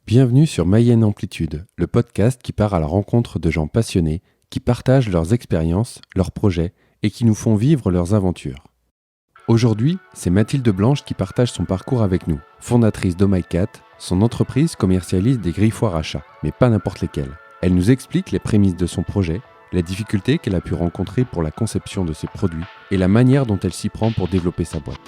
Bienvenue sur Mayenne Amplitude, le podcast qui part à la rencontre de gens passionnés, qui partagent leurs expériences, leurs projets et qui nous font vivre leurs aventures. Aujourd'hui, c'est Mathilde Blanche qui partage son parcours avec nous. Fondatrice d'OhMyCat, son entreprise commercialise des griffoirs à chats, mais pas n'importe lesquels. Elle nous explique les prémices de son projet, les difficultés qu'elle a pu rencontrer pour la conception de ses produits et la manière dont elle s'y prend pour développer sa boîte.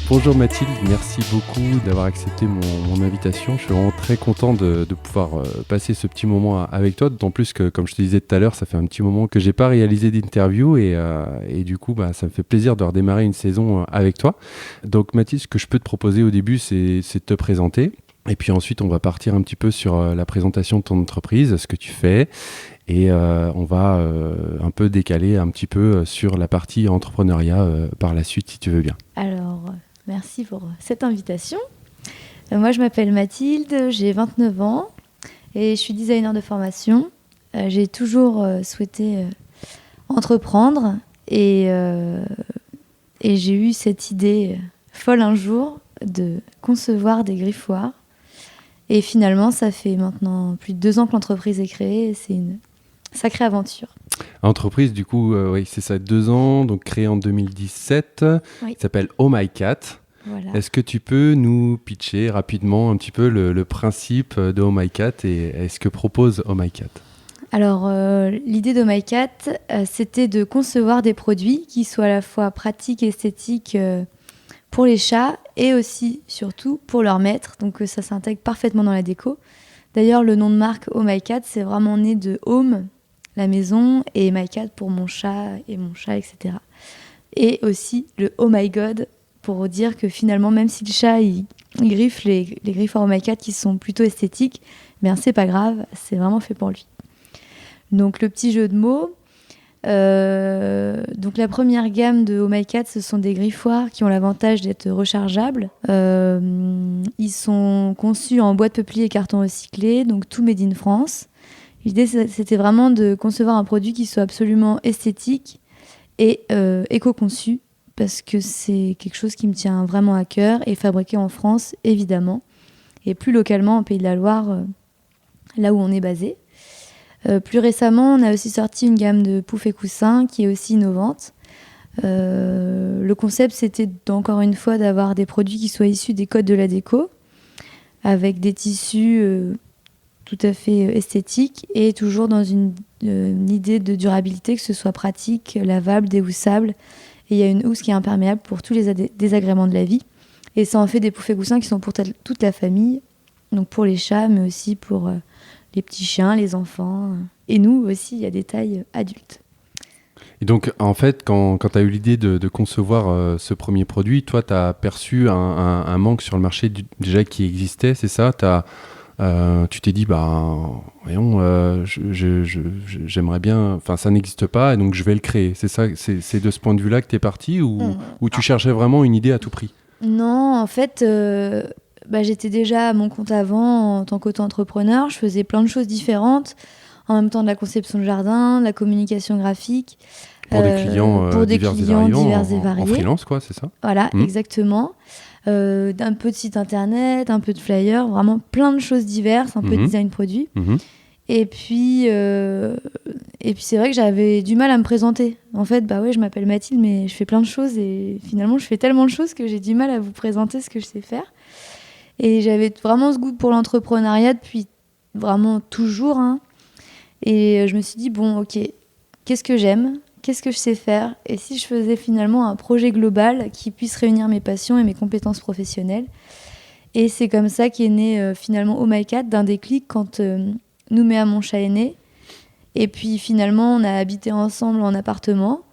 Bonjour Mathilde, merci beaucoup d'avoir accepté mon invitation. Je suis vraiment très content de pouvoir passer ce petit moment avec toi, d'autant plus que, comme je te disais tout à l'heure, ça fait un petit moment que j'ai pas réalisé d'interview et du coup, ça me fait plaisir de redémarrer une saison avec toi. Donc Mathilde, ce que je peux te proposer au début, c'est de te présenter. Et puis ensuite, on va partir un petit peu sur la présentation de ton entreprise, ce que tu fais. Et on va un peu décaler un petit peu sur la partie entrepreneuriat par la suite, si tu veux bien. Alors, merci pour cette invitation. Moi, je m'appelle Mathilde, j'ai 29 ans et je suis designer de formation. J'ai toujours souhaité entreprendre et j'ai eu cette idée folle un jour de concevoir des griffoirs. Et finalement, ça fait maintenant plus de 2 ans que l'entreprise est créée et c'est une sacrée aventure. Entreprise, du coup, oui, c'est ça, 2 ans, donc créée en 2017, Oui. qui s'appelle OhMyCat. Voilà. Est-ce que tu peux nous pitcher rapidement un petit peu le principe de OhMyCat et ce que propose OhMyCat ? Alors, l'idée d'OhMyCat, c'était de concevoir des produits qui soient à la fois pratiques et esthétiques pour les chats et aussi, surtout, pour leur maître. Donc, ça s'intègre parfaitement dans la déco. D'ailleurs, le nom de marque OhMyCat, c'est vraiment né de Home, la maison, et MyCat pour mon chat, etc. Et aussi le Oh My God, pour dire que finalement, même si le chat, il griffe les griffoirs OhMyCat qui sont plutôt esthétiques, bien c'est pas grave, c'est vraiment fait pour lui. Donc le petit jeu de mots. Donc la première gamme de OhMyCat, ce sont des griffoirs qui ont l'avantage d'être rechargeables. Ils sont conçus en bois de peuplier et carton recyclé, donc tout made in France. L'idée, c'était vraiment de concevoir un produit qui soit absolument esthétique et éco-conçu, parce que c'est quelque chose qui me tient vraiment à cœur, et fabriqué en France, évidemment, et plus localement en Pays de la Loire, là où on est basé. Plus récemment, on a aussi sorti une gamme de poufs et coussins qui est aussi innovante. Le concept, c'était encore une fois d'avoir des produits qui soient issus des codes de la déco, avec des tissus tout à fait esthétiques et toujours dans une idée de durabilité, que ce soit pratique, lavable, déhoussable. Et il y a une housse qui est imperméable pour tous les désagréments de la vie. Et ça en fait des poufs et coussins qui sont pour toute la famille, donc pour les chats, mais aussi pour les petits chiens, les enfants. Et nous aussi, il y a des tailles adultes. Et donc, en fait, quand tu as eu l'idée de concevoir ce premier produit, toi, tu as perçu un manque sur le marché déjà qui existait, c'est ça ? Tu t'es dit, voyons, j'aimerais bien, enfin ça n'existe pas, et donc je vais le créer. C'est ça, c'est de ce point de vue-là que tu es parti ou tu cherchais vraiment une idée à tout prix ? Non, en fait, j'étais déjà à mon compte avant en tant qu'auto-entrepreneur. Je faisais plein de choses différentes, en même temps de la conception de jardin, de la communication graphique. Pour des clients divers et variés. En freelance, quoi, c'est ça ? Voilà, exactement. Un peu de site internet, un peu de flyer, vraiment plein de choses diverses, un peu de design produit. Et puis c'est vrai que j'avais du mal à me présenter. En fait, je m'appelle Mathilde, mais je fais plein de choses et finalement, je fais tellement de choses que j'ai du mal à vous présenter ce que je sais faire. Et j'avais vraiment ce goût pour l'entrepreneuriat depuis vraiment toujours. Et je me suis dit, bon, ok, qu'est-ce que j'aime ? Qu'est-ce que je sais faire ? Et si je faisais finalement un projet global qui puisse réunir mes passions et mes compétences professionnelles ? Et c'est comme ça qu'est né finalement OhMyCat, d'un déclic quand Nouméa, mon chat, est né. Et puis finalement, on a habité ensemble en appartement.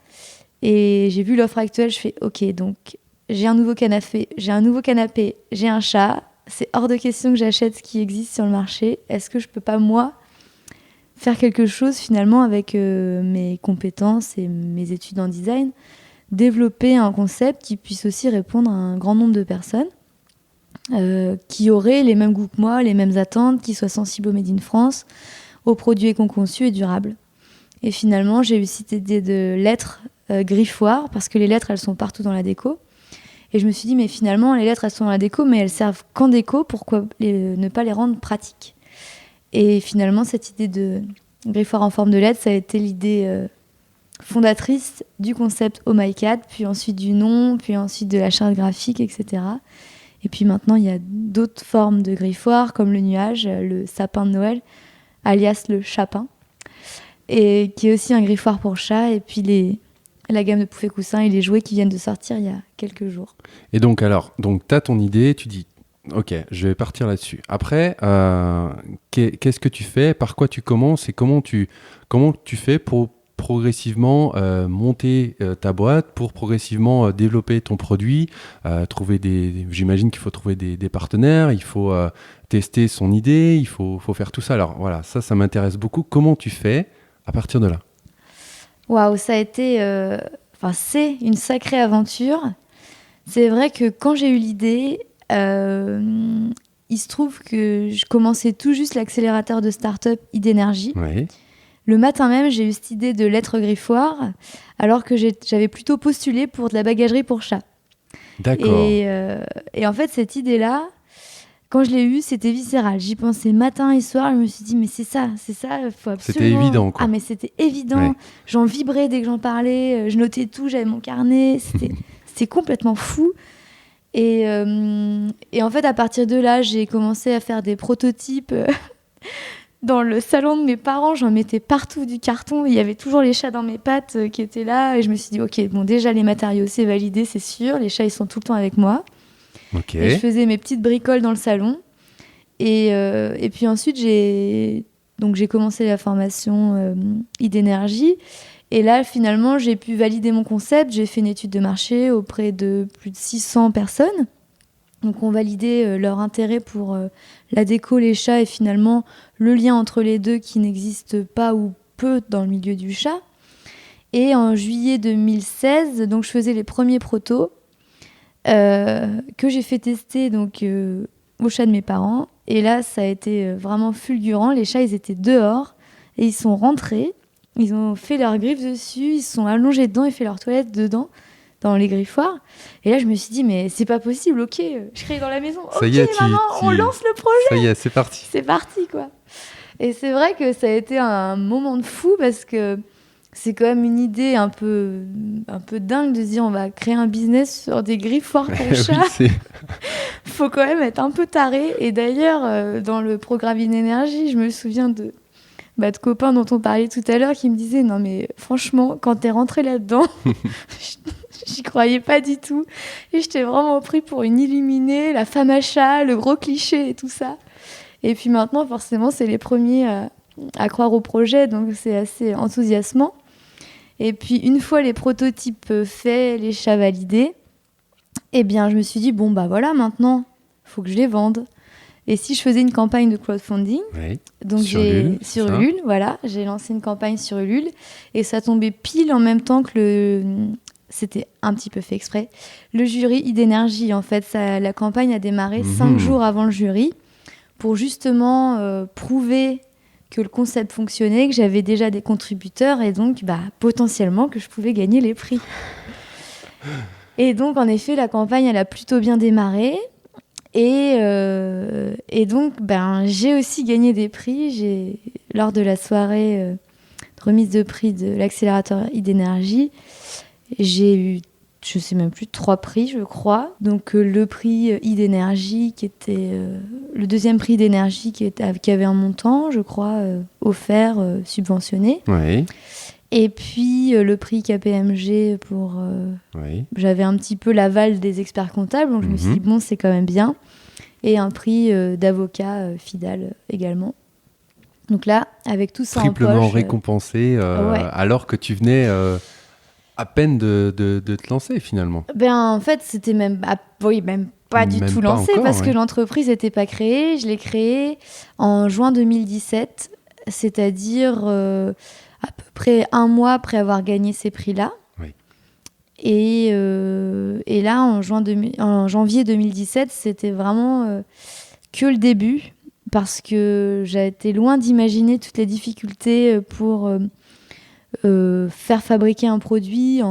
Et j'ai vu l'offre actuelle, je fais ok, donc j'ai un nouveau canapé, j'ai un chat. C'est hors de question que j'achète ce qui existe sur le marché. Est-ce que je peux pas, moi, faire quelque chose finalement avec mes compétences et mes études en design, développer un concept qui puisse aussi répondre à un grand nombre de personnes qui auraient les mêmes goûts que moi, les mêmes attentes, qui soient sensibles au Made in France, aux produits éco-conçus et durables. Et finalement, j'ai eu cette idée de lettres griffoirs, parce que les lettres, elles sont partout dans la déco. Et je me suis dit, mais finalement, les lettres, elles sont dans la déco, mais elles servent qu'en déco, pourquoi ne pas les rendre pratiques ? Et finalement, cette idée de griffoir en forme de lettre, ça a été l'idée fondatrice du concept Oh My Cat, puis ensuite du nom, puis ensuite de la charte graphique, etc. Et puis maintenant, il y a d'autres formes de griffoirs, comme le nuage, le sapin de Noël, alias le chapin, et qui est aussi un griffoir pour chat, et puis la gamme de poupées coussins et les jouets qui viennent de sortir il y a quelques jours. Et donc, tu as ton idée, tu dis, ok, je vais partir là-dessus. Après, qu'est-ce que tu fais ? Par quoi tu commences ? Et comment tu fais pour progressivement monter ta boîte, pour progressivement développer ton produit, j'imagine qu'il faut trouver des partenaires, il faut tester son idée, il faut faire tout ça. Alors voilà, ça m'intéresse beaucoup. Comment tu fais à partir de là ? Waouh, ça a été... c'est une sacrée aventure. C'est vrai que quand j'ai eu l'idée, il se trouve que je commençais tout juste l'accélérateur de start-up Idénergie. Oui. Le matin même, j'ai eu cette idée de lettres griffoirs, alors que j'avais plutôt postulé pour de la bagagerie pour chat. D'accord. Et en fait, cette idée-là, quand je l'ai eue, c'était viscéral. J'y pensais matin et soir. Je me suis dit, mais c'est ça, faut absolument... C'était évident, quoi. Ah, mais c'était évident. Ouais. J'en vibrais dès que j'en parlais. Je notais tout, j'avais mon carnet. C'était complètement fou. Et en fait, à partir de là, j'ai commencé à faire des prototypes... Dans le salon de mes parents, j'en mettais partout du carton. Il y avait toujours les chats dans mes pattes qui étaient là. Et je me suis dit, ok, bon, déjà, les matériaux, c'est validé, c'est sûr. Les chats, ils sont tout le temps avec moi. Okay. Et je faisais mes petites bricoles dans le salon. Et puis ensuite, j'ai commencé la formation Idénergie. Et là, finalement, j'ai pu valider mon concept. J'ai fait une étude de marché auprès de plus de 600 personnes. Donc, on validait leur intérêt pour la déco, les chats et finalement le lien entre les deux qui n'existe pas ou peu dans le milieu du chat. Et en juillet 2016, donc, je faisais les premiers protos que j'ai fait tester donc, aux chats de mes parents. Et là, ça a été vraiment fulgurant. Les chats, ils étaient dehors et ils sont rentrés. Ils ont fait leurs griffes dessus, ils se sont allongés dedans et fait leur toilette dedans. Dans les griffoirs. Et là, je me suis dit, mais c'est pas possible, ok, je crée dans la maison. Ça y est, maman, on lance le projet. Ça y est, c'est parti. C'est parti, quoi. Et c'est vrai que ça a été un moment de fou parce que c'est quand même une idée un peu dingue de se dire on va créer un business sur des griffoirs pour chat. Faut quand même être un peu taré. Et d'ailleurs, dans le programme Idénergie, je me souviens de copains dont on parlait tout à l'heure qui me disaient non mais franchement, quand t'es rentré là-dedans... J'y croyais pas du tout. Et j'étais vraiment pris pour une illuminée, la femme à chat, le gros cliché et tout ça. Et puis maintenant, forcément, c'est les premiers à croire au projet, donc c'est assez enthousiasmant. Et puis, une fois les prototypes faits, les chats validés, eh bien, je me suis dit, bon, bah voilà, maintenant, il faut que je les vende. Et si je faisais une campagne de crowdfunding, donc sur Ulule, voilà, j'ai lancé une campagne sur Ulule, et ça tombait pile en même temps que c'était un petit peu fait exprès. Le jury Idénergie, en fait, la campagne a démarré 5 jours avant le jury pour justement prouver que le concept fonctionnait, que j'avais déjà des contributeurs et donc potentiellement que je pouvais gagner les prix. Et donc, en effet, la campagne, elle a plutôt bien démarré. Et donc, j'ai aussi gagné des prix. Lors de la soirée remise de prix de l'accélérateur Idénergie, j'ai eu, je ne sais même plus, 3 prix, je crois. Donc, le prix Idénergie, qui était le deuxième prix d'énergie qui avait un montant, je crois, offert, subventionné. Oui. Et puis, le prix KPMG j'avais un petit peu l'aval des experts comptables, donc je me suis dit, bon, c'est quand même bien. Et un prix d'avocat FIDAL également. Donc là, avec tout ça triplement en poche... récompensé, alors que tu venais... à peine de te lancer finalement. En fait, c'était même pas du tout lancé parce que l'entreprise n'était pas créée. Je l'ai créée en juin 2017 c'est-à-dire à peu près 1 mois après avoir gagné ces prix-là. Oui. Et là, en janvier 2017, c'était vraiment que le début, parce que j'ai été loin d'imaginer toutes les difficultés pour faire fabriquer un produit,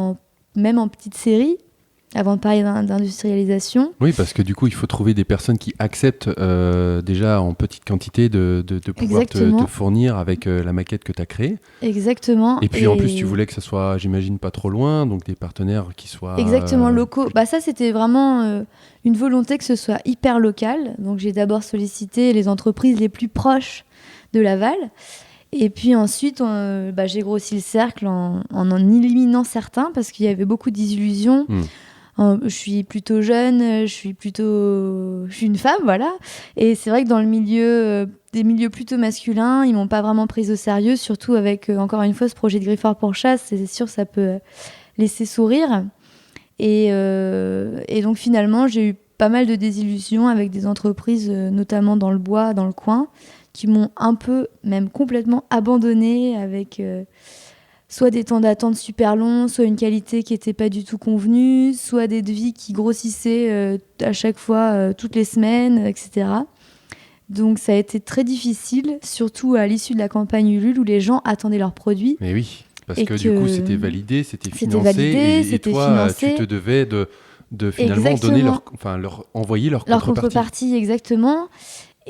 même en petite série, avant de parler d'industrialisation. Oui, parce que du coup, il faut trouver des personnes qui acceptent déjà en petite quantité de pouvoir te fournir avec la maquette que tu as créée. Exactement. Et puis en plus, tu voulais que ça soit, j'imagine, pas trop loin, donc des partenaires qui soient... Exactement, locaux. Ça, c'était vraiment une volonté que ce soit hyper local. Donc j'ai d'abord sollicité les entreprises les plus proches de Laval. Et puis ensuite, j'ai grossi le cercle en éliminant certains, parce qu'il y avait beaucoup d'illusions. Je suis plutôt jeune, je suis une femme, voilà. Et c'est vrai que dans le milieu, des milieux plutôt masculins, ils m'ont pas vraiment prise au sérieux, surtout avec, encore une fois, ce projet de griffoir pour chasse. C'est sûr, ça peut laisser sourire. Et donc finalement, j'ai eu pas mal de désillusions avec des entreprises, notamment dans le bois, dans le coin, qui m'ont un peu, même complètement abandonnée, avec... soit des temps d'attente super longs, soit une qualité qui n'était pas du tout convenue, soit des devis qui grossissaient à chaque fois, toutes les semaines, etc. Donc ça a été très difficile, surtout à l'issue de la campagne Ulule, où les gens attendaient leurs produits. Mais oui, parce que du coup, c'était validé, c'était financé, et toi, financé. Tu te devais de finalement donner leur envoyer leur contrepartie. Exactement.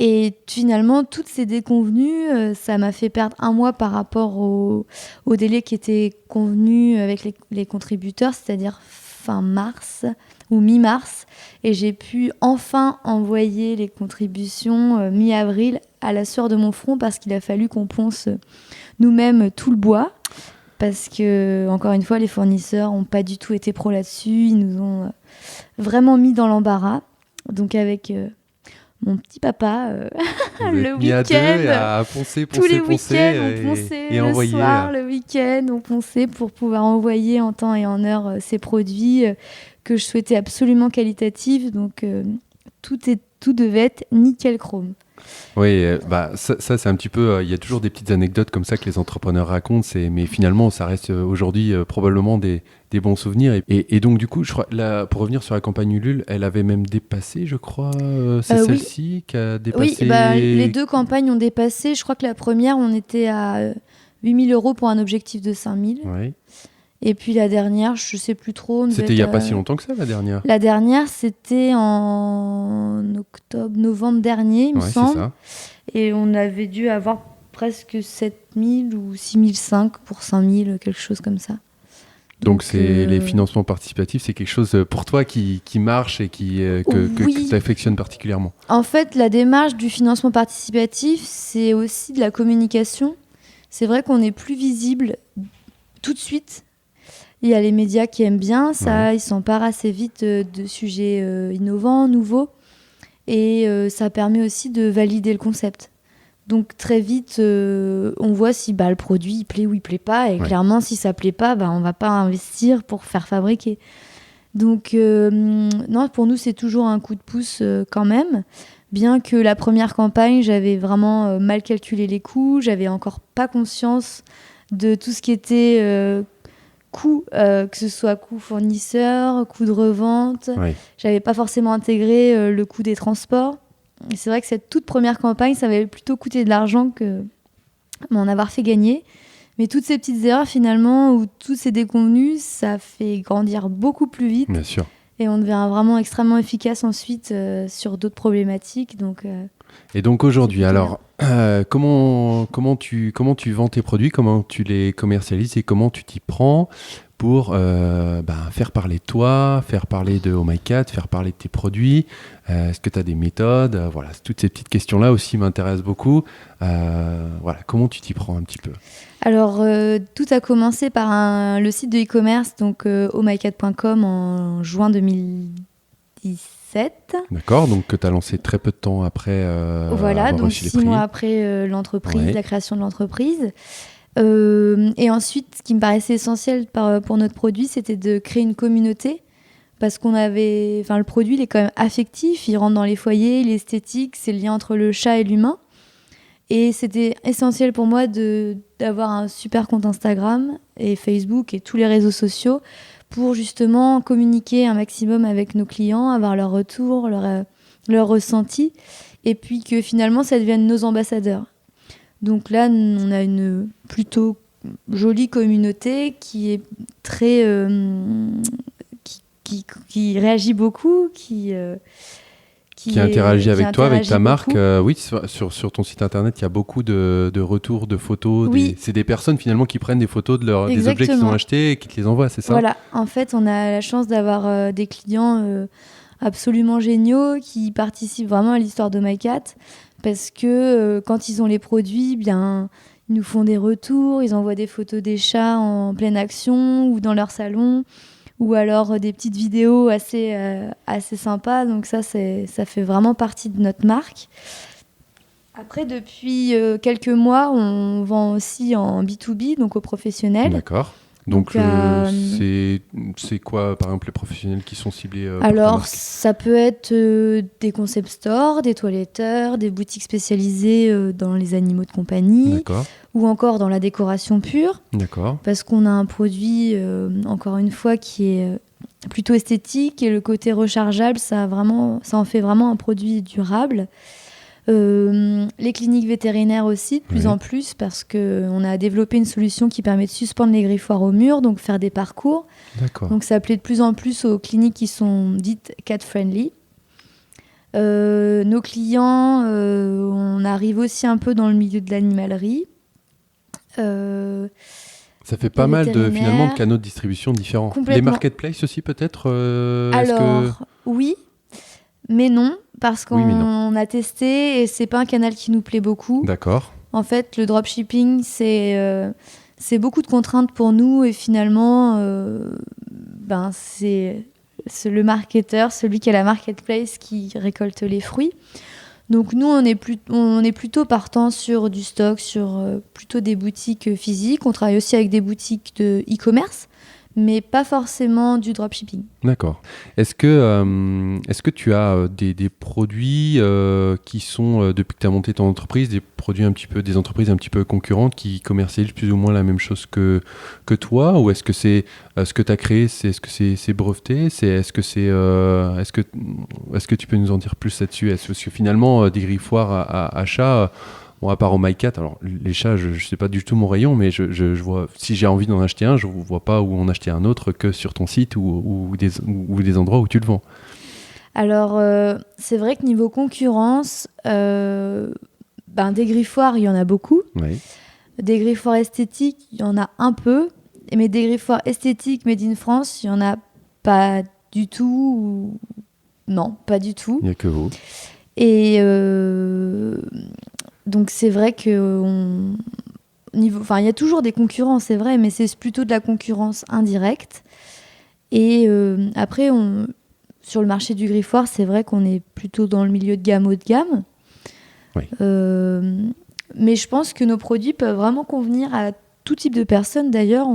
Et finalement, toutes ces déconvenues, ça m'a fait perdre 1 mois par rapport au délai qui était convenu avec les contributeurs, c'est-à-dire fin mars ou mi-mars. Et j'ai pu enfin envoyer les contributions mi-avril à la sueur de mon front, parce qu'il a fallu qu'on ponce nous-mêmes tout le bois. Parce que, encore une fois, les fournisseurs n'ont pas du tout été pros là-dessus. Ils nous ont vraiment mis dans l'embarras. Donc avec... mon petit papa, le week-end, à poncer, tous les week-ends, on ponçait le envoyer, soir, le week-end, on ponçait pour pouvoir envoyer en temps et en heure ces produits que je souhaitais absolument qualitatifs. Donc, tout devait être nickel chrome. Oui, ça c'est un petit peu... Il y a toujours des petites anecdotes comme ça que les entrepreneurs racontent, mais finalement, ça reste aujourd'hui probablement des bons souvenirs. Et donc, du coup, je crois, là, pour revenir sur la campagne Ulule, elle avait même dépassé, je crois, celle-ci qui a dépassé... Oui, les 2 campagnes ont dépassé. Je crois que la première, on était à 8 000 € pour un objectif de 5 000. Oui. Et puis la dernière, je ne sais plus trop. C'était il n'y a pas si longtemps que ça, la dernière. La dernière, c'était en novembre dernier, il me semble. C'est ça. Et on avait dû avoir presque 7 000 ou 6 500 pour 5 000, quelque chose comme ça. Donc les financements participatifs, c'est quelque chose pour toi qui marche et que tu affectionnes particulièrement. En fait, la démarche du financement participatif, c'est aussi de la communication. C'est vrai qu'on est plus visible tout de suite. Il y a les médias qui aiment bien ça, Ils s'emparent assez vite de sujets innovants, nouveaux. Et ça permet aussi de valider le concept. Donc très vite, on voit si le produit il plaît ou il plaît pas. Et clairement, si ça plaît pas, on va pas investir pour faire fabriquer. Donc non, pour nous, c'est toujours un coup de pouce quand même. Bien que la première campagne, j'avais vraiment mal calculé les coûts. J'avais encore pas conscience de tout ce qui était... coûts, que ce soit coût fournisseur, coût de revente. J'avais pas forcément intégré le coût des transports. Et c'est vrai que cette toute première campagne, ça m'avait plutôt coûté de l'argent que m'en avoir fait gagner. Mais toutes ces petites erreurs, finalement, ou tous ces déconvenus, ça fait grandir beaucoup plus vite. Bien sûr. Et on devient vraiment extrêmement efficace ensuite sur d'autres problématiques. Et donc aujourd'hui, alors, comment tu vends tes produits, comment tu les commercialises et comment tu t'y prends pour faire parler de toi, faire parler de Oh My Cat, faire parler de tes produits. Est-ce que tu as des méthodes? Voilà, toutes ces petites questions-là aussi m'intéressent beaucoup. Voilà, comment tu t'y prends un petit peu? Alors, tout a commencé par le site de e-commerce, donc ohmycat.com en juin 2017. D'accord, donc que tu as lancé très peu de temps après voilà, donc 6 mois après l'entreprise, la création de l'entreprise. Et ensuite, ce qui me paraissait essentiel pour notre produit, c'était de créer une communauté. Parce le produit, il est quand même affectif, il rentre dans les foyers, l'esthétique, c'est le lien entre le chat et l'humain. Et c'était essentiel pour moi d'avoir un super compte Instagram et Facebook et tous les réseaux sociaux pour justement communiquer un maximum avec nos clients, avoir leur retour, leur ressenti, et puis que finalement ça devienne nos ambassadeurs. Donc là, on a une plutôt jolie communauté qui est très... qui réagit beaucoup, qui interagit avec toi, avec ta marque. beaucoup. Oui, sur ton site internet, il y a beaucoup de retours, de photos. Oui. C'est des personnes finalement qui prennent des photos des objets qu'ils Exactement. ont achetés et qui te les envoient, c'est ça? Voilà, en fait, on a la chance d'avoir des clients absolument géniaux qui participent vraiment à l'histoire de MyCat parce que quand ils ont les produits, bien, ils nous font des retours, ils envoient des photos des chats en pleine action ou dans leur salon, ou alors des petites vidéos assez sympas. Donc ça fait vraiment partie de notre marque. Après, depuis quelques mois, on vend aussi en B2B, donc aux professionnels. D'accord. Donc, c'est quoi, par exemple, les professionnels qui sont ciblés par ta Alors, marque? ça peut être des concept stores, des toiletteurs, des boutiques spécialisées dans les animaux de compagnie, D'accord. ou encore dans la décoration pure. D'accord. Parce qu'on a un produit, encore une fois, qui est plutôt esthétique, et le côté rechargeable, ça en fait vraiment un produit durable. Les cliniques vétérinaires aussi, de plus en plus, parce qu'on a développé une solution qui permet de suspendre les griffoirs au mur, donc faire des parcours. D'accord. Donc ça plaît de plus en plus aux cliniques qui sont dites cat-friendly. Nos clients, on arrive aussi un peu dans le milieu de l'animalerie. Ça fait pas mal finalement de canaux de distribution différents. Les marketplaces aussi peut-être Alors, oui, mais non, parce qu'on Oui, mais non. a testé et c'est pas un canal qui nous plaît beaucoup. D'accord. En fait, le dropshipping, c'est beaucoup de contraintes pour nous et finalement, c'est le marketeur, celui qui a la marketplace qui récolte les fruits. Donc nous, on est plutôt partant sur du stock, sur plutôt des boutiques physiques. On travaille aussi avec des boutiques de e-commerce, mais pas forcément du dropshipping. D'accord. Est-ce que tu as des produits qui sont, depuis que tu as monté ton entreprise, des entreprises un petit peu concurrentes qui commercialisent plus ou moins la même chose que toi? Ou est-ce que c'est ce que tu as créé, est-ce que c'est breveté? Est-ce que tu peux nous en dire plus là-dessus? Parce que finalement, des griffoirs à chat... Bon, à part au MyCat, alors les chats, je sais pas du tout mon rayon, mais je vois, si j'ai envie d'en acheter un, je vois pas où en acheter un autre que sur ton site ou des endroits où tu le vends. Alors, c'est vrai que niveau concurrence, des griffoirs, il y en a beaucoup. Oui. Des griffoirs esthétiques, il y en a un peu. Mais des griffoirs esthétiques made in France, il y en a pas du tout. Non, pas du tout. Il n'y a que vous. Et donc c'est vrai que il y a toujours des concurrents, c'est vrai, mais c'est plutôt de la concurrence indirecte. Et après, sur le marché du griffoir, c'est vrai qu'on est plutôt dans le milieu de gamme haut de gamme. Oui. Mais je pense que nos produits peuvent vraiment convenir à tout type de personnes. D'ailleurs,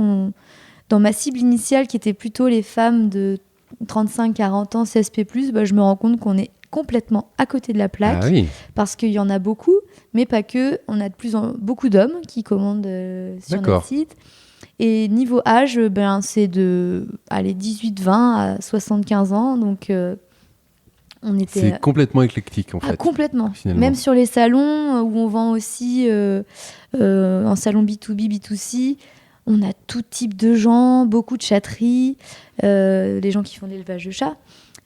dans ma cible initiale, qui était plutôt les femmes de 35-40 ans, CSP+, je me rends compte qu'on est complètement à côté de la plaque, parce qu'il y en a beaucoup, mais pas que. On a beaucoup d'hommes qui commandent sur notre site. Et niveau âge, c'est de 18-20 à 75 ans. Donc, c'est complètement éclectique, en fait. Complètement. Finalement. Même sur les salons où on vend aussi en salon B2B, B2C, on a tout type de gens, beaucoup de chatteries, les gens qui font de l'élevage de chats,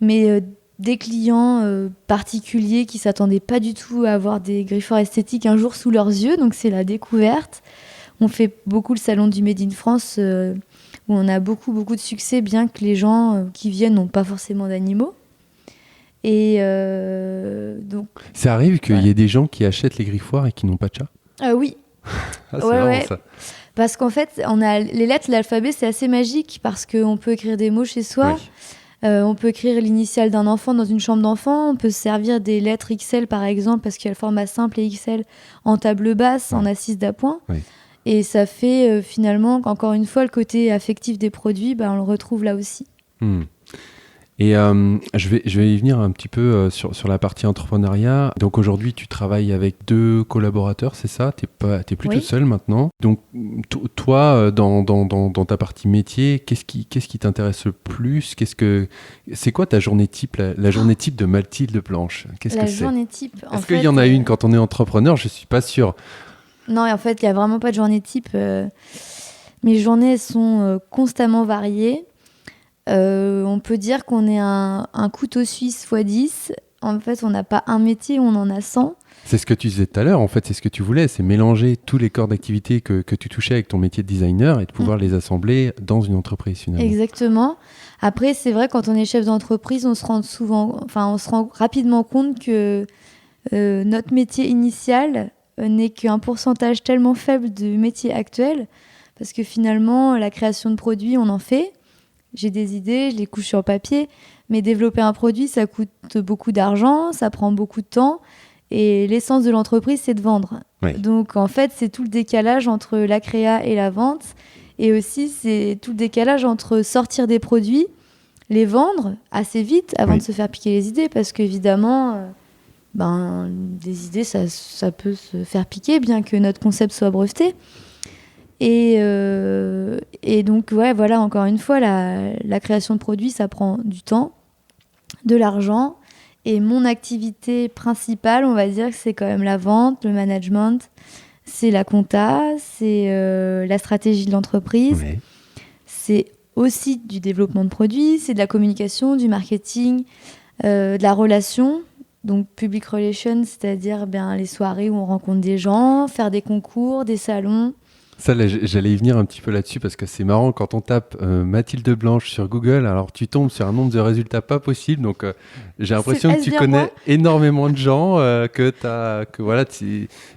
mais des clients particuliers qui ne s'attendaient pas du tout à avoir des griffoirs esthétiques un jour sous leurs yeux, donc c'est la découverte. On fait beaucoup le salon du Made in France, où on a beaucoup de succès, bien que les gens qui viennent n'ont pas forcément d'animaux. Et donc... Ça arrive qu'il y ait des gens qui achètent les griffoirs et qui n'ont pas de chat? Oui. C'est marrant, ça. Parce qu'en fait, on a les lettres de l'alphabet, c'est assez magique, parce qu'on peut écrire des mots chez soi. Oui. On peut écrire l'initiale d'un enfant dans une chambre d'enfant. On peut se servir des lettres XL, par exemple, parce qu'il y a le format simple et XL en table basse, en assise d'appoint. Oui. Et ça fait finalement qu'encore une fois, le côté affectif des produits, on le retrouve là aussi. Et je vais y venir un petit peu sur la partie entrepreneuriat. Donc aujourd'hui, tu travailles avec 2 collaborateurs, c'est ça? T'es plus toute seule maintenant. Donc toi, dans ta partie métier, qu'est-ce qui t'intéresse le plus? C'est quoi ta journée type, la journée type de Mathilde Blanche? Qu'est-ce que c'est? La journée type. Est-ce qu'il y en a une quand on est entrepreneur? Je suis pas sûr. Non, en fait, il n'y a vraiment pas de journée type. Mes journées sont constamment variées. On peut dire qu'on est un couteau suisse x10. En fait, on n'a pas un métier, on en a 100. C'est ce que tu disais tout à l'heure, en fait, c'est ce que tu voulais, c'est mélanger tous les corps d'activité que tu touchais avec ton métier de designer et de pouvoir les assembler dans une entreprise finalement. Exactement. Après, c'est vrai, quand on est chef d'entreprise, on se rend rapidement compte que notre métier initial n'est qu'un pourcentage tellement faible du métier actuel, parce que finalement, la création de produits, on en fait. J'ai des idées, je les couche sur papier, mais développer un produit, ça coûte beaucoup d'argent, ça prend beaucoup de temps, et l'essence de l'entreprise, c'est de vendre. Oui. Donc, en fait, c'est tout le décalage entre la créa et la vente, et aussi, c'est tout le décalage entre sortir des produits, les vendre assez vite avant de se faire piquer les idées, parce qu'évidemment, des idées, ça peut se faire piquer, bien que notre concept soit breveté. Et donc, voilà, encore une fois, la création de produits, ça prend du temps, de l'argent. Et mon activité principale, on va dire que c'est quand même la vente, le management, c'est la compta, c'est la stratégie de l'entreprise. Oui. C'est aussi du développement de produits, c'est de la communication, du marketing, de la relation. Donc, public relations, c'est-à-dire les soirées où on rencontre des gens, faire des concours, des salons. Ça, là, j'allais y venir un petit peu là-dessus parce que c'est marrant quand on tape Mathilde Blanche sur Google, alors tu tombes sur un nombre de résultats pas possible. Donc j'ai l'impression que tu connais énormément de gens,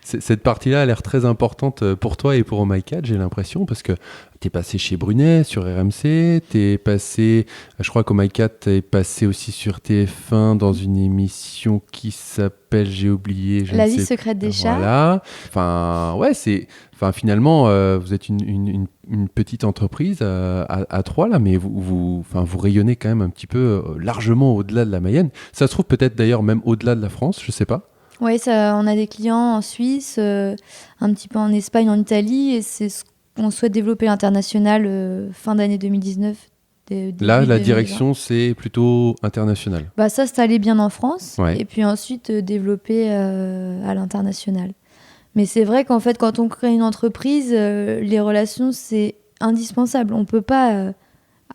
cette partie-là a l'air très importante pour toi et pour Oh My Cat, j'ai l'impression, parce que t'es passé chez Brunet sur RMC, t'es passé, je crois qu'Oh My Cat est passé aussi sur TF1 dans une émission qui s'appelle, j'ai oublié, La vie secrète des chats. Voilà. Finalement, vous êtes une petite entreprise à 3 là, mais vous rayonnez quand même un petit peu largement au-delà de la Mayenne. Ça se trouve peut-être d'ailleurs même au-delà de la France, je sais pas. Oui, on a des clients en Suisse, un petit peu en Espagne, en Italie, et c'est ce qu'on souhaite développer l'international fin d'année 2019. Là, la direction, c'est plutôt international. S'installer bien en France, et puis ensuite développer à l'international. Mais c'est vrai qu'en fait, quand on crée une entreprise, les relations, c'est indispensable. On ne peut pas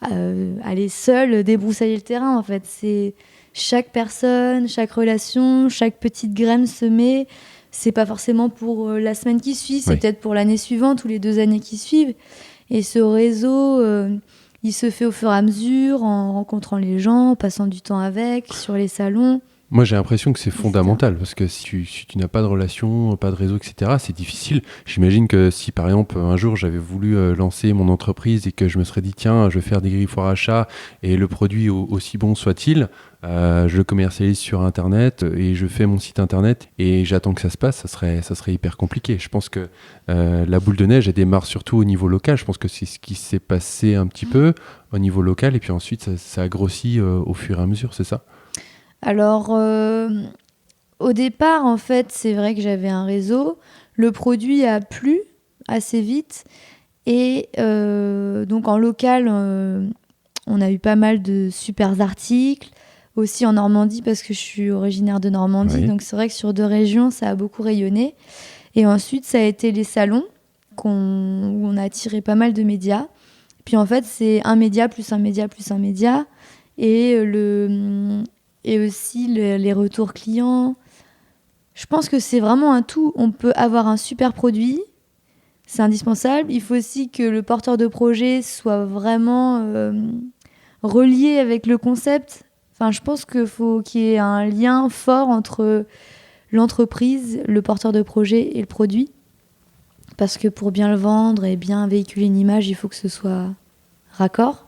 aller seul débroussailler le terrain, en fait. C'est chaque personne, chaque relation, chaque petite graine semée. C'est pas forcément pour la semaine qui suit, c'est peut-être pour l'année suivante ou les 2 années qui suivent. Et ce réseau, il se fait au fur et à mesure, en rencontrant les gens, en passant du temps avec, sur les salons. Moi, j'ai l'impression que c'est fondamental, parce que si tu n'as pas de relation, pas de réseau, etc., c'est difficile. J'imagine que si, par exemple, un jour, j'avais voulu lancer mon entreprise et que je me serais dit, tiens, je vais faire des griffoirs à chat et le produit, aussi bon soit-il, je le commercialise sur Internet et je fais mon site Internet et j'attends que ça se passe, ça serait hyper compliqué. Je pense que la boule de neige, elle démarre surtout au niveau local. Je pense que c'est ce qui s'est passé un petit peu au niveau local et puis ensuite, ça a grossi au fur et à mesure, c'est ça ? Alors, au départ, en fait, c'est vrai que j'avais un réseau. Le produit a plu assez vite. Et donc, en local, on a eu pas mal de super articles. Aussi en Normandie, parce que je suis originaire de Normandie. Oui. Donc, c'est vrai que sur 2 régions, ça a beaucoup rayonné. Et ensuite, ça a été les salons où on a attiré pas mal de médias. Puis, en fait, c'est un média plus un média plus un média. Et aussi les retours clients. Je pense que c'est vraiment un tout. On peut avoir un super produit, c'est indispensable. Il faut aussi que le porteur de projet soit vraiment relié avec le concept. Enfin, je pense qu'il faut qu'il y ait un lien fort entre l'entreprise, le porteur de projet et le produit. Parce que pour bien le vendre et bien véhiculer une image, il faut que ce soit raccord.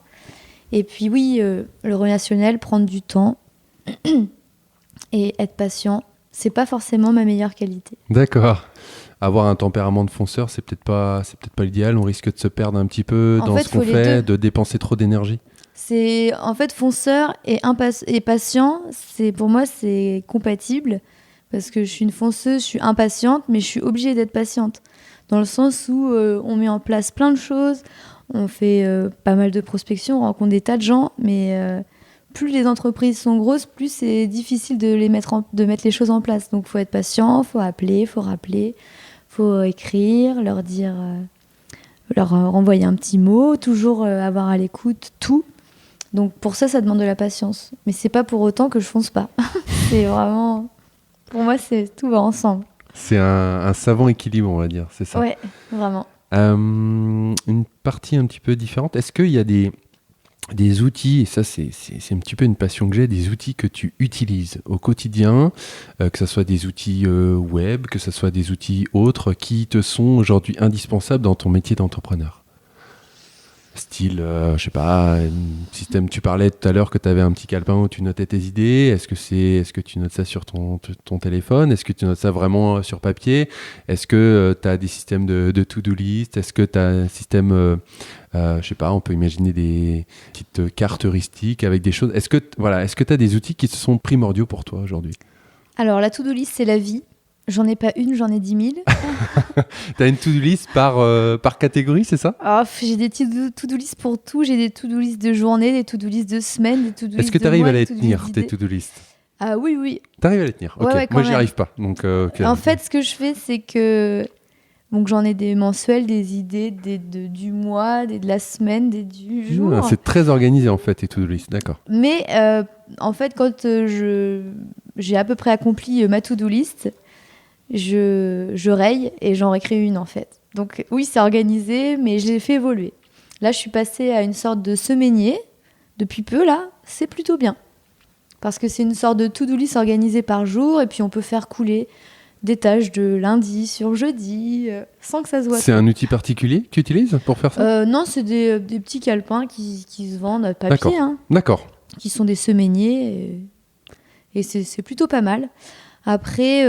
Et puis oui, le relationnel, prendre du temps, et être patient, c'est pas forcément ma meilleure qualité. D'accord. Avoir un tempérament de fonceur, c'est peut-être pas l'idéal. On risque de se perdre un petit peu dans ce qu'on fait, de dépenser trop d'énergie. C'est en fait fonceur et patient. Pour moi, c'est compatible parce que je suis une fonceuse, je suis impatiente, mais je suis obligée d'être patiente dans le sens où on met en place plein de choses, on fait pas mal de prospection, on rencontre des tas de gens, mais plus les entreprises sont grosses, plus c'est difficile de mettre les choses en place. Donc, faut être patient, faut appeler, faut rappeler, faut écrire, leur dire, leur renvoyer un petit mot, toujours avoir à l'écoute tout. Donc, pour ça, ça demande de la patience. Mais c'est pas pour autant que je fonce pas. C'est vraiment, pour moi, tout va ensemble. C'est un savant équilibre, on va dire, c'est ça. Ouais, vraiment. Une partie un petit peu différente. Est-ce qu'il y a des outils, et ça c'est un petit peu une passion que j'ai, des outils que tu utilises au quotidien, que ce soit des outils web, que ce soit des outils autres, qui te sont aujourd'hui indispensables dans ton métier d'entrepreneur? Style, je sais pas, un système, tu parlais tout à l'heure que tu avais un petit calepin où tu notais tes idées. Est-ce que tu notes ça sur ton téléphone? Est-ce que tu notes ça vraiment sur papier? Est-ce que tu as des systèmes de to-do list? Est-ce que tu as un système, je sais pas, on peut imaginer des petites cartes heuristiques avec des choses. Est-ce que tu as des outils qui sont primordiaux pour toi aujourd'hui? Alors, la to-do list, c'est la vie. J'en ai pas une, j'en ai 10 000. T'as une to-do list par catégorie, c'est ça? J'ai des to-do list pour tout. J'ai des to-do list de journée, des to-do list de semaine, des to-do list de mois. Est-ce que tu arrives à les tenir, tes to-do list? Ah oui. T'arrives à les tenir? Ok. Ouais, Moi, j'y arrive pas. Donc, En fait, ce que je fais, c'est que donc j'en ai des mensuels, des idées du mois, de la semaine, des du jour. C'est très organisé en fait, tes to-do list, d'accord. Mais en fait, quand j'ai à peu près accompli ma to-do list, je raye et j'en récrée une en fait. Donc oui, c'est organisé, mais je l'ai fait évoluer. Là, je suis passée à une sorte de semainier depuis peu, là, c'est plutôt bien. Parce que c'est une sorte de to-do list organisée par jour et puis on peut faire couler des tâches de lundi sur jeudi sans que ça se voit. C'est un outil particulier que tu utilises pour faire ça? Non, c'est des petits calepins qui se vendent à papier. D'accord. Qui sont des semainiers et c'est plutôt pas mal. Après...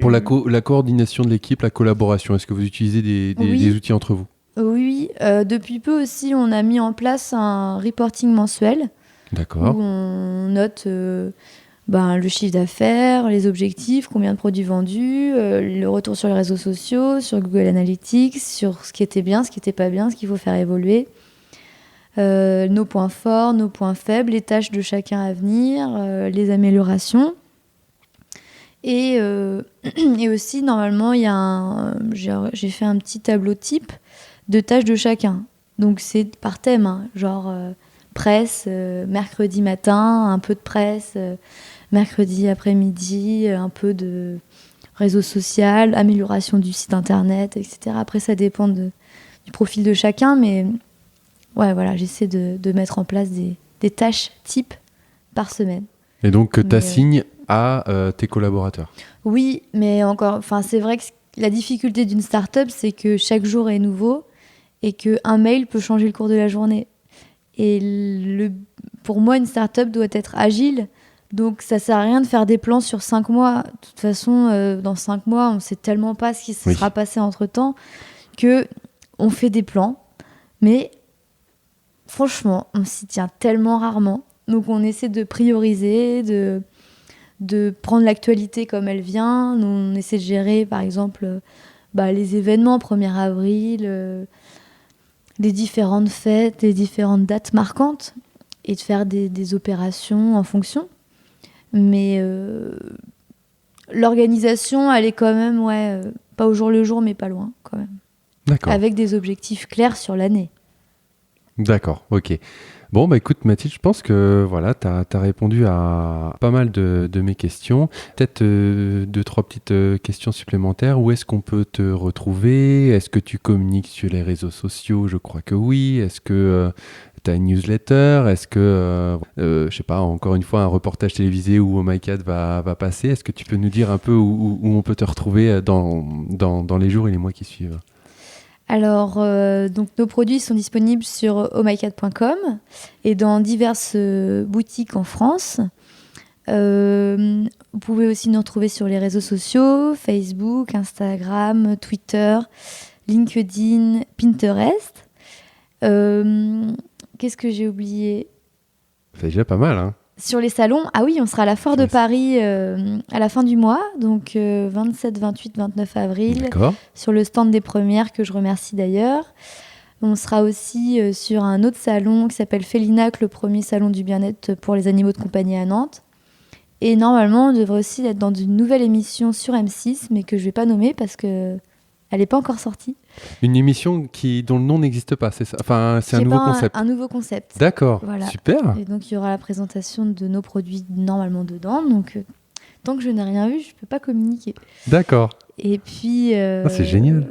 Pour la coordination de l'équipe, la collaboration, est-ce que vous utilisez des outils entre vous? Oui, depuis peu aussi, on a mis en place un reporting mensuel. D'accord. Où on note le chiffre d'affaires, les objectifs, combien de produits vendus, le retour sur les réseaux sociaux, sur Google Analytics, sur ce qui était bien, ce qui n'était pas bien, ce qu'il faut faire évoluer. Nos points forts, nos points faibles, les tâches de chacun à venir, les améliorations. Et aussi, normalement, j'ai fait un petit tableau type de tâches de chacun. Donc, c'est par thème, genre presse, mercredi matin, un peu de presse, mercredi après-midi, un peu de réseau social, amélioration du site internet, etc. Après, ça dépend du profil de chacun, mais ouais, voilà, j'essaie de mettre en place des tâches types par semaine. Et donc, que tu assignes à tes collaborateurs? Oui, mais c'est vrai que la difficulté d'une start-up, c'est que chaque jour est nouveau et qu'un mail peut changer le cours de la journée. Et pour moi, une start-up doit être agile. Donc, ça ne sert à rien de faire des plans sur 5 mois. De toute façon, dans 5 mois, on ne sait tellement pas ce qui se sera passé entre-temps qu'on fait des plans. Mais franchement, on s'y tient tellement rarement. Donc, on essaie de prioriser, de prendre l'actualité comme elle vient. Nous, on essaie de gérer, par exemple, les événements, 1er avril, les différentes fêtes, les différentes dates marquantes, et de faire des opérations en fonction. Mais l'organisation, elle est quand même, pas au jour le jour, mais pas loin, quand même. D'accord. Avec des objectifs clairs sur l'année. D'accord, ok. Bon, écoute Mathilde, je pense que voilà, tu as répondu à pas mal de mes questions. Peut-être 2-3 petites questions supplémentaires. Où est-ce qu'on peut te retrouver? Est-ce que tu communiques sur les réseaux sociaux? Je crois que oui. Est-ce que tu as une newsletter? Est-ce que, je sais pas, encore une fois, un reportage télévisé où Oh My Cat va passer? Est-ce que tu peux nous dire un peu où on peut te retrouver dans les jours et les mois qui suivent? Alors, donc nos produits sont disponibles sur ohmycat.com et dans diverses boutiques en France. Vous pouvez aussi nous retrouver sur les réseaux sociaux, Facebook, Instagram, Twitter, LinkedIn, Pinterest. Qu'est-ce que j'ai oublié ? C'est déjà pas mal, hein. Sur les salons, ah oui, on sera à la Foire de Paris à la fin du mois, donc 27, 28, 29 avril, D'accord. sur le stand des premières, que je remercie d'ailleurs. On sera aussi sur un autre salon qui s'appelle Félinac, le premier salon du bien-être pour les animaux de compagnie à Nantes. Et normalement, on devrait aussi être dans une nouvelle émission sur M6, mais que je ne vais pas nommer parce qu'elle n'est pas encore sortie. Une émission dont le nom n'existe pas, c'est ça ? Enfin, c'est un nouveau concept. Un nouveau concept. D'accord, Voilà. super. Et donc, il y aura la présentation de nos produits normalement dedans. Donc, tant que je n'ai rien vu, je ne peux pas communiquer. D'accord. Et puis... c'est génial.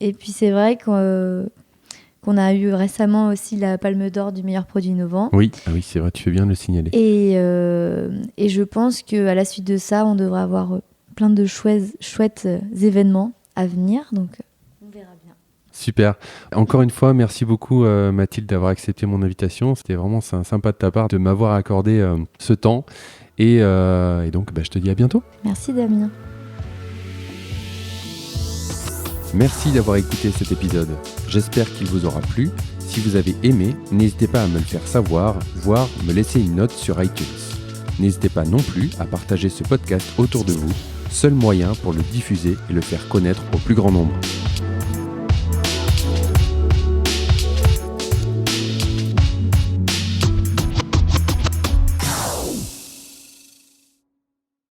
Et puis, c'est vrai qu'on a eu récemment aussi la Palme d'Or du meilleur produit innovant. Oui, c'est vrai, tu fais bien de le signaler. Et je pense qu'à la suite de ça, on devrait avoir plein de chouettes événements à venir. Donc, on verra bien. Super. Encore une fois, merci beaucoup Mathilde d'avoir accepté mon invitation. C'était vraiment sympa de ta part de m'avoir accordé ce temps. Et donc, je te dis à bientôt. Merci Damien. Merci d'avoir écouté cet épisode. J'espère qu'il vous aura plu. Si vous avez aimé, n'hésitez pas à me le faire savoir, voire me laisser une note sur iTunes. N'hésitez pas non plus à partager ce podcast autour de vous, seul moyen pour le diffuser et le faire connaître au plus grand nombre.